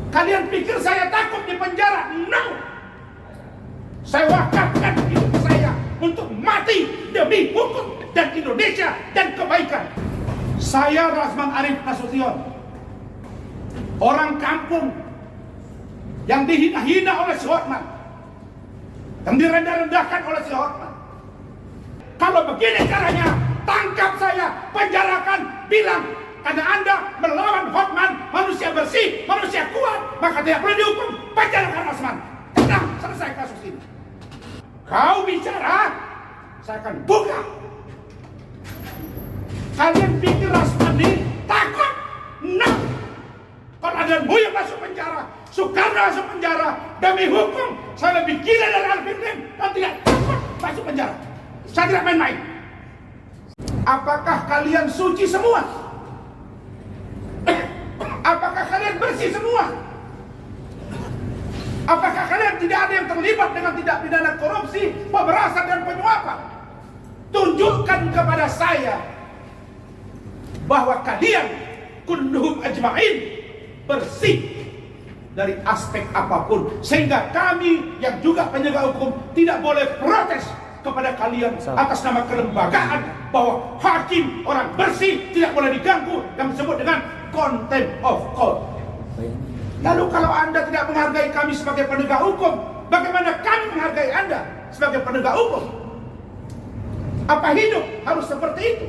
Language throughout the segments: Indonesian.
Kalian pikir saya takut di penjara? No. Saya wakafkan hidup saya untuk mati demi hukum dan Indonesia dan kebaikan. Saya Rasman Arif Nasution, orang kampung yang dihina-hina oleh si Hotman, yang direndah-rendahkan oleh si Hotman. Kalau begini caranya, tangkap saya, penjarakan, bilang karena Anda melawan Hotman, manusia bersih, manusia kuat, maka tidak boleh dihukum, penjarakan Rasman. Tenang, selesai kasus ini. Kau bicara, saya akan buka. Kalian pikir Rasman ini takut? Nah, kalau ada yang masuk penjara, Soekarno masuk penjara, demi hukum, saya lebih gila dari Alvin Lim dan tidak takut masuk penjara. Saya tidak main-main. Apakah kalian suci semua? Apakah kalian bersih semua? Apakah kalian tidak ada yang terlibat dengan tindak pidana korupsi, pemerasan dan penyuapan? Tunjukkan kepada saya bahwa kalian kulluhum ajma'in bersih dari aspek apapun, sehingga kami yang juga penegak hukum tidak boleh protes kepada kalian atas nama kelembagaan bahwa hakim orang bersih tidak boleh diganggu yang disebut dengan contempt of court. Lalu kalau Anda tidak menghargai kami sebagai penegak hukum, bagaimana kami menghargai Anda sebagai penegak hukum? Apa hidup harus seperti itu?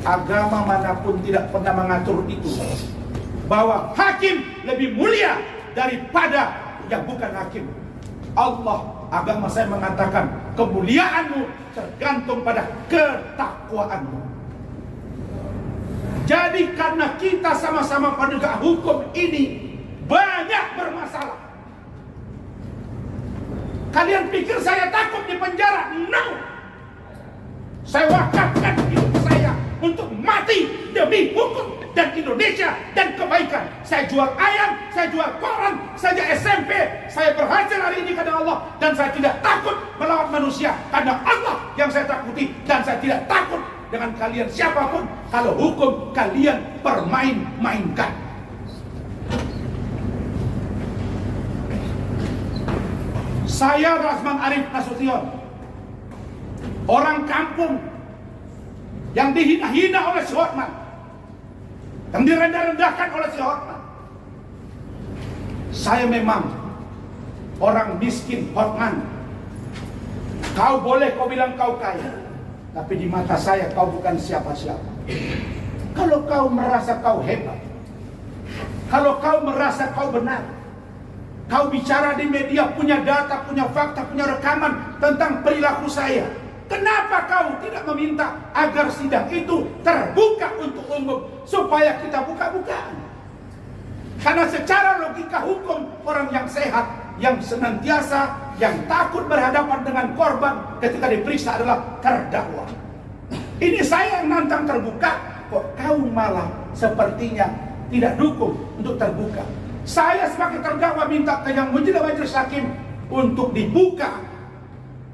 Agama manapun tidak pernah mengatur itu, bahwa hakim lebih mulia daripada yang bukan hakim. Allah, agama saya mengatakan kemuliaanmu tergantung pada ketakwaanmu. Jadi karena kita sama-sama penegak hukum ini banyak bermasalah. Kalian pikir saya takut di penjara? No. Saya wakafkan hidup saya untuk mati demi hukum dan Indonesia dan kebaikan. Saya jual ayam, saya jual koran, saja SMP. Saya berhasil hari ini karena Allah, dan saya tidak takut melawan manusia karena Allah yang saya takuti, dan saya tidak takut dengan kalian siapapun kalau hukum kalian permain-mainkan. Saya Rasman Arif Nasution, orang kampung yang dihina-hina oleh si Hotman, yang direndah-rendahkan oleh si Hotman. Saya memang orang miskin Hotman. Kau boleh kau bilang kau kaya, tapi di mata saya kau bukan siapa-siapa. Kalau kau merasa kau hebat, kalau kau merasa kau benar, kau bicara di media, punya data, punya fakta, punya rekaman tentang perilaku saya, kenapa kau tidak meminta agar sidang itu terbuka untuk umum supaya kita buka-bukaan? Karena secara logika hukum, orang yang sehat, yang senantiasa, yang takut berhadapan dengan korban ketika diperiksa adalah terdakwa. Ini saya yang nantang terbuka, kok kau malah sepertinya tidak dukung untuk terbuka. Saya sebagai terdakwa minta ke yang majelis hakim untuk dibuka,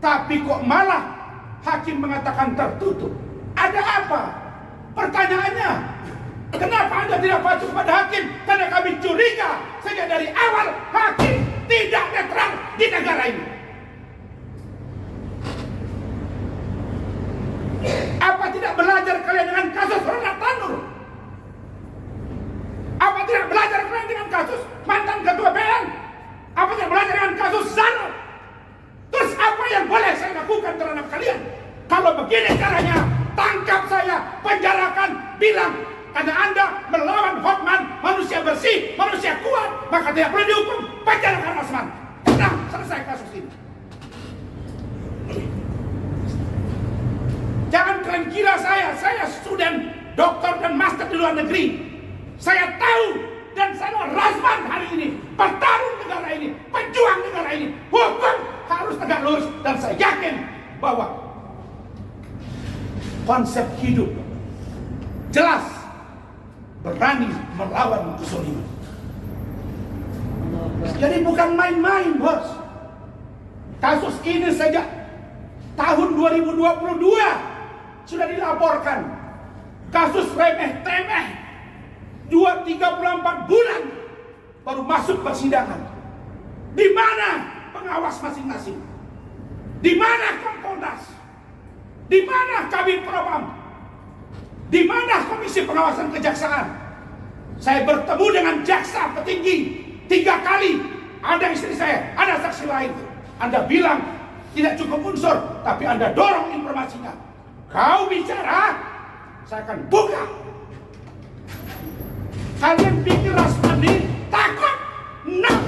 tapi kok malah hakim mengatakan tertutup. Ada apa? Pertanyaannya, kenapa Anda tidak patuh kepada hakim? Karena kami curiga sejak dari awal hakim tidak netral di negara ini. Apa tidak belajar kalian dengan kasus Ronald Tanur? Apa tidak belajar kalian dengan kasus mantan ketua BN? Apa tidak belajar dengan kasus Zano? Terus apa yang boleh saya lakukan terhadap kalian? Kalau begini caranya, tangkap saya, penjarakan, bilang karena Anda melawan Hotman, manusia bersih, manusia kuat, maka tidak boleh dihukum, penjarakan Rasman. Tenang, selesai kasus ini. Jangan kalian kira saya student, doktor dan master di luar negeri. Saya tahu, dan saya Rasman hari ini, pertarung negara ini, pejuang negara ini. Hukum harus tegak lurus, dan saya yakin bahwa konsep hidup jelas, berani melawan kezaliman. Jadi bukan main-main, bos. Kasus ini sejak tahun 2022 sudah dilaporkan. Kasus remeh-temeh 34 bulan baru masuk persidangan. Di mana pengawas masing-masing? Di mana Kompolnas? Di mana Kabid Propam? Di mana Komisi Pengawasan Kejaksaan? Saya bertemu dengan jaksa petinggi 3 kali. Ada istri saya, ada saksi lain. Anda bilang tidak cukup unsur, tapi Anda dorong informasinya. Kau bicara, saya akan buka. Kalian pikir Rasmani takut? Nah,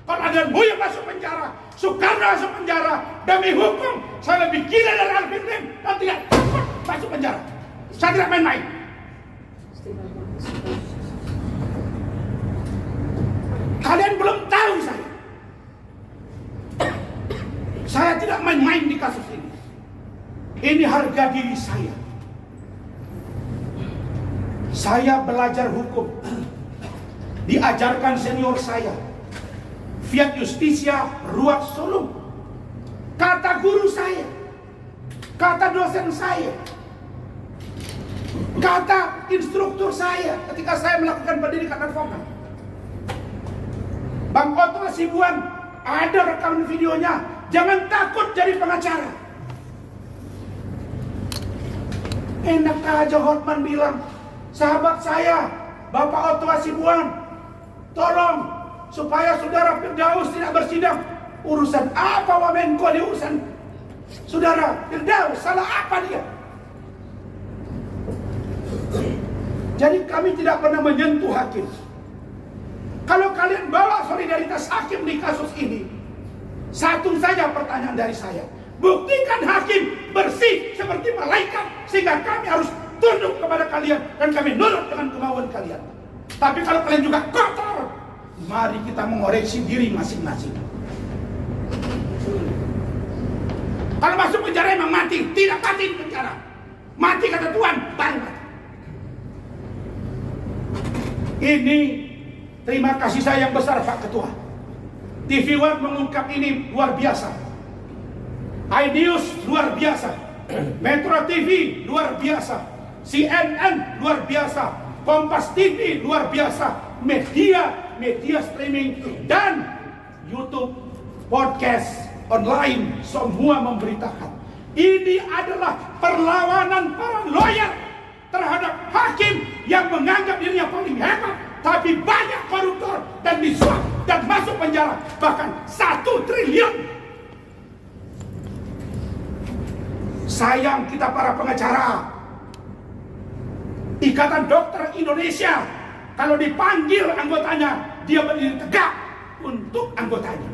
kalau ada yang masuk penjara, Soekarno masuk penjara, demi hukum saya lebih gila dari Alvin Lim dan tidak takut masuk penjara. Saya tidak main-main. Kalian belum tahu saya. Saya tidak main-main di kasus ini. Ini harga diri saya. Saya belajar hukum. Diajarkan senior saya. Fiat Justitia Ruat Sulung. Kata guru saya. Kata dosen saya. Kata instruktur saya ketika saya melakukan pendidikan advokat. Bang Otto Hasibuan, ada rekaman videonya. Jangan takut jadi pengacara. Enak aja Hotman bilang, sahabat saya, Bapak Otto Hasibuan, tolong supaya saudara Firdaus tidak bersidang. Urusan apa Wamenko di urusan saudara Firdaus? Salah apa dia? Jadi kami tidak pernah menyentuh hakim. Kalau kalian bawa solidaritas hakim di kasus ini, satu saja pertanyaan dari saya. Buktikan hakim bersih seperti malaikat, sehingga kami harus tunduk kepada kalian dan kami nurut dengan kemauan kalian. Tapi kalau kalian juga kotor, mari kita mengoreksi diri masing-masing. Kalau masuk penjara emang mati, tidak mati di penjara. Mati kata Tuhan, baru mati. Ini terima kasih saya yang besar Pak Ketua. TV One mengungkap ini luar biasa. iNews luar biasa. Metro TV luar biasa. CNN luar biasa. Kompas TV luar biasa. Media streaming dan YouTube, podcast, online semua memberitakan. Ini adalah perlawanan para lawyer terhadap hakim yang menganggap dirinya paling hebat, tapi banyak koruptor dan disuap dan masuk penjara, bahkan 1 triliun. Sayang kita para pengacara. Ikatan Dokter Indonesia kalau dipanggil anggotanya, dia berdiri tegak untuk anggotanya.